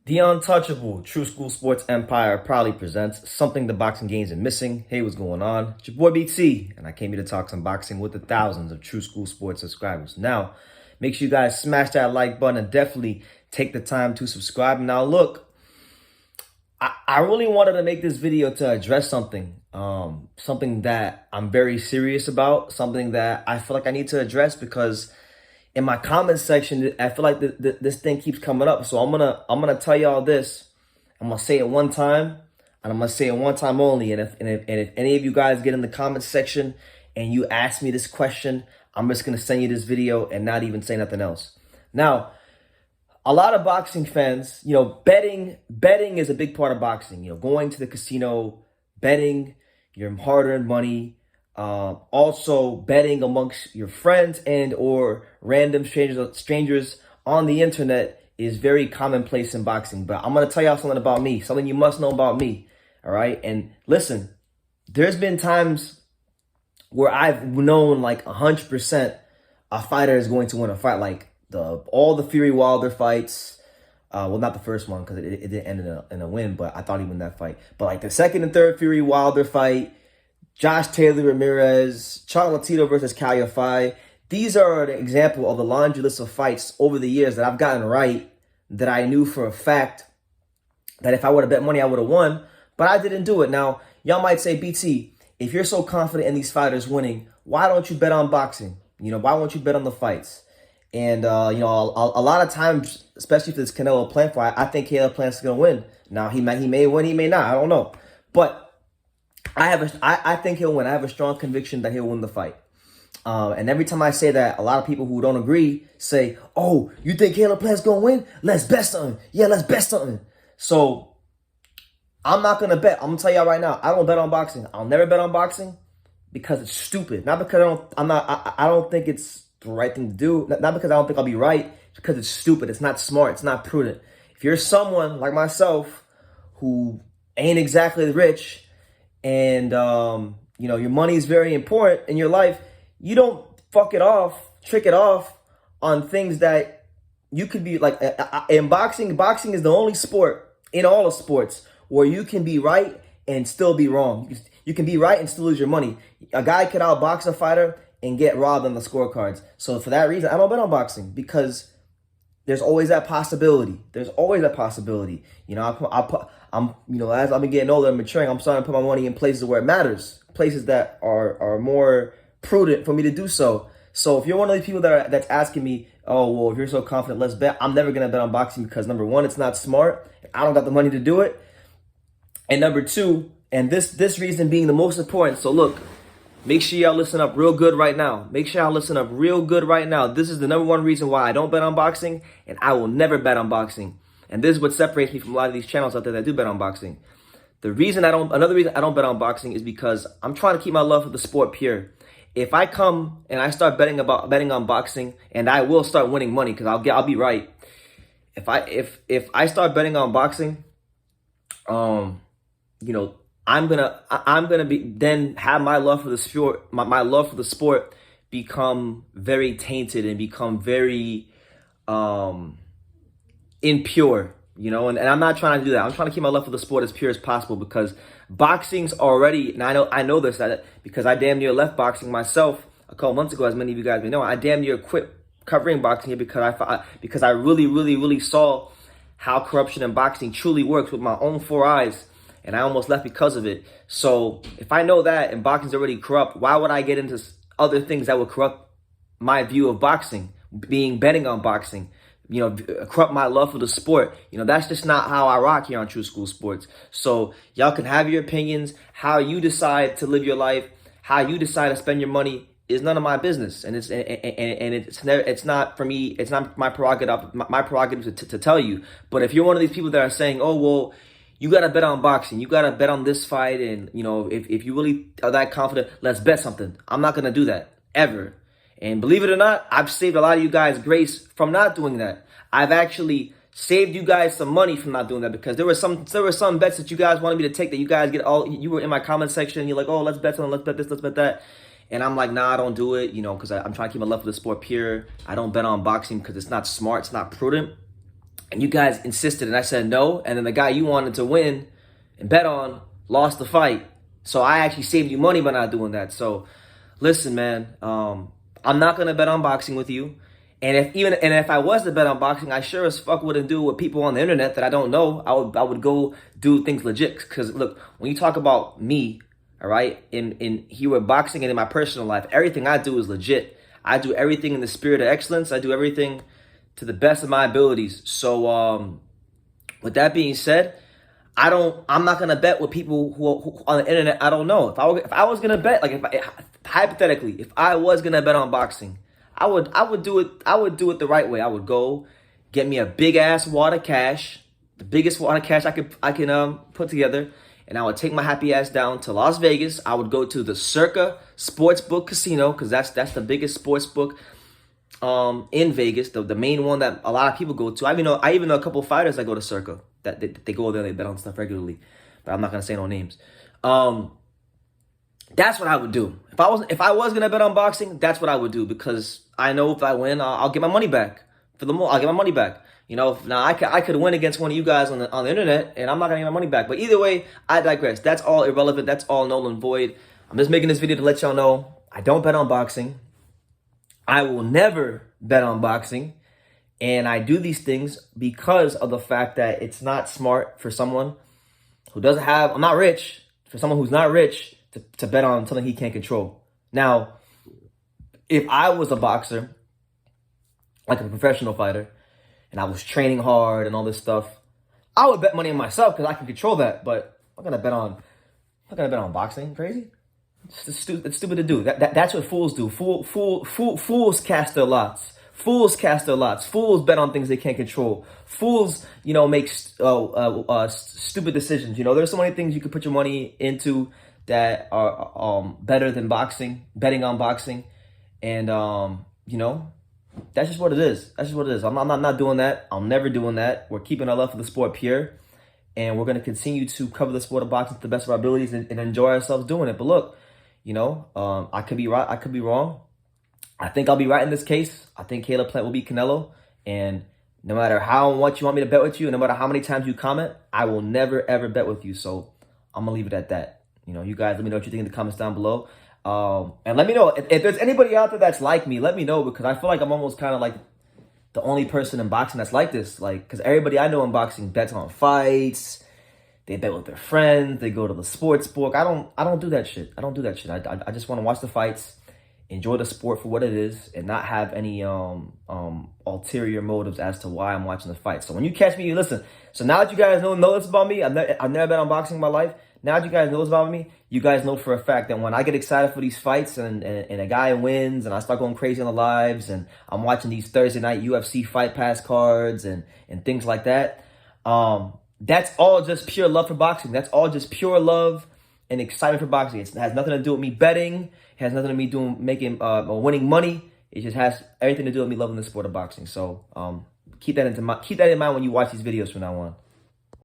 The untouchable True School Sports Empire proudly presents something the boxing games are missing. Hey, what's going on? It's your boy BT, and I came here to talk some boxing with the thousands of True School Sports subscribers. Now, make sure you guys smash that like button and definitely take the time to subscribe. Now, look, I really wanted to make this video to address something, something that I'm very serious about, something that I feel like I need to address because in my comment section, I feel like this thing keeps coming up. So I'm gonna tell y'all this. I'm gonna say it one time, and I'm gonna say it one time only. And if any of you guys get in the comment section and you ask me this question, I'm just gonna send you this video and not even say nothing else. Now, a lot of boxing fans, betting is a big part of boxing. Going to the casino, betting your hard-earned money. Also betting amongst your friends and or random strangers on the internet is very commonplace in boxing. But I'm going to tell y'all something about me, something you must know about me. All right. And listen, there's been times where I've known like 100% a fighter is going to win a fight, like all the Fury Wilder fights. Well, not the first one because it didn't end in a win, but I thought he won that fight. But like the second and third Fury Wilder fight, Josh Taylor Ramirez, Chocolatito versus Calify. These are an example of the laundry list of fights over the years that I've gotten right, that I knew for a fact that if I would have bet money, I would have won, but I didn't do it. Now, y'all might say, BT, if you're so confident in these fighters winning, why don't you bet on boxing? Why won't you bet on the fights? And, a lot of times, especially for this Canelo Plant fight, I think Caleb Plant's going to win. Now, he may win, he may not. I don't know. But I think he'll win. I have a strong conviction that he'll win the fight. And every time I say that, a lot of people who don't agree say, oh, you think Caleb Plant's going to win? Let's bet something. Yeah, let's bet something. So I'm not going to bet. I'm going to tell y'all right now, I don't bet on boxing. I'll never bet on boxing because it's stupid. Not because I don't think it's the right thing to do. Not because I don't think I'll be right. It's because it's stupid. It's not smart. It's not prudent. If you're someone like myself who ain't exactly rich, and, your money is very important in your life, you don't trick it off on things that you could be like, in boxing is the only sport in all of sports where you can be right and still be wrong. You can be right and still lose your money. A guy could outbox a fighter and get robbed on the scorecards. So for that reason, I don't bet on boxing because there's always that possibility. There's always that possibility. As I've been getting older and maturing, I'm starting to put my money in places where it matters, places that are more prudent for me to do so. So if you're one of these people that's asking me, oh, well, if you're so confident, let's bet. I'm never gonna bet on boxing because number one, it's not smart. I don't got the money to do it. And number two, and this reason being the most important. So look, make sure y'all listen up real good right now. Make sure y'all listen up real good right now. This is the number one reason why I don't bet on boxing, and I will never bet on boxing. And this is what separates me from a lot of these channels out there that do bet on boxing. Another reason I don't bet on boxing is because I'm trying to keep my love for the sport pure. If I come and I start betting on boxing, and I will start winning money because I'll be right. If I start betting on boxing, I'm gonna have my love for the sport, my love for the sport become very tainted and become very impure, and I'm not trying to do that. I'm trying to keep my love for the sport as pure as possible because boxing's already, and I know this because I damn near left boxing myself a couple months ago, as many of you guys may know. I damn near quit covering boxing here because I really saw how corruption in boxing truly works with my own four eyes. And I almost left because of it. So if I know that and boxing's already corrupt, why would I get into other things that would corrupt my view of boxing, betting on boxing, corrupt my love for the sport? That's just not how I rock here on True School Sports. So y'all can have your opinions. How you decide to live your life, how you decide to spend your money is none of my business. And it's not for me. It's not my prerogative to tell you. But if you're one of these people that are saying, oh, well, you got to bet on boxing. You got to bet on this fight. And, if you really are that confident, let's bet something. I'm not going to do that ever. And believe it or not, I've saved a lot of you guys grace from not doing that. I've actually saved you guys some money from not doing that because there were some bets that you guys wanted me to take that you guys you were in my comment section and you're like, oh, let's bet something, let's bet this, let's bet that. And I'm like, nah, I don't do it, because I'm trying to keep my love for the sport pure. I don't bet on boxing because it's not smart, it's not prudent. and you guys insisted, and I said no, and then the guy you wanted to win and bet on lost the fight. So I actually saved you money by not doing that. So listen, man, I'm not gonna bet on boxing with you. And if I was to bet on boxing, I sure as fuck wouldn't do it with people on the internet that I don't know. I would go do things legit. Because look, when you talk about me, all right, in here with boxing and in my personal life, everything I do is legit. I do everything in the spirit of excellence. I do everything to the best of my abilities. So with that being said, I'm not gonna bet with people who on the internet I don't know. If I was gonna bet, like hypothetically, if I was gonna bet on boxing, I would do it the right way. I would go get me a big ass wad of cash, the biggest wad of cash I can put together, and I would take my happy ass down to Las Vegas. I would go to the Circa Sportsbook Casino, because that's the biggest sportsbook in Vegas, the main one that a lot of people go to. I even know a couple of fighters that go to Circa, that they go there, they bet on stuff regularly, but I'm not gonna say no names. That's what I would do. If I was gonna bet on boxing, that's what I would do, because I know if I win, I'll get my money back. I'll get my money back. Now I could win against one of you guys on the internet, and I'm not gonna get my money back. But either way, I digress. That's all irrelevant. That's all null and void. I'm just making this video to let y'all know I don't bet on boxing. I will never bet on boxing. And I do these things because of the fact that it's not smart for someone who doesn't have, I'm not rich, for someone who's not rich to bet on something he can't control. Now, if I was a boxer, like a professional fighter, and I was training hard and all this stuff, I would bet money on myself because I can control that. But I'm not gonna bet on boxing. Crazy? It's stupid to do. That's what fools do. Fools cast their lots. Fools cast their lots. Fools bet on things they can't control. Fools, make stupid decisions. There's so many things you could put your money into that are better than betting on boxing. And, that's just what it is. That's just what it is. I'm not doing that. I'm never doing that. We're keeping our love for the sport pure. And we're going to continue to cover the sport of boxing to the best of our abilities and enjoy ourselves doing it. But look, I could be right. I could be wrong. I think I'll be right in this case. I think Caleb Plant will beat Canelo. And no matter how much you want me to bet with you, no matter how many times you comment, I will never, ever bet with you. So I'm going to leave it at that. You guys, let me know what you think in the comments down below. And let me know if there's anybody out there that's like me. Let me know, because I feel like I'm almost kind of like the only person in boxing that's like this. Because everybody I know in boxing bets on fights. They bet with their friends. They go to the sports book. I don't do that shit. I just want to watch the fights, enjoy the sport for what it is, and not have any ulterior motives as to why I'm watching the fight. So when you catch me, listen. So now that you guys know this about me, I've never bet on boxing in my life. Now that you guys know this about me, you guys know for a fact that when I get excited for these fights and a guy wins and I start going crazy on the lives and I'm watching these Thursday night UFC Fight Pass cards and things like that, that's all just pure love for boxing. That's all just pure love and excitement for boxing. It has nothing to do with me betting. It has nothing to do with me making or winning money. It just has everything to do with me loving the sport of boxing. So keep that in mind when you watch these videos from now on.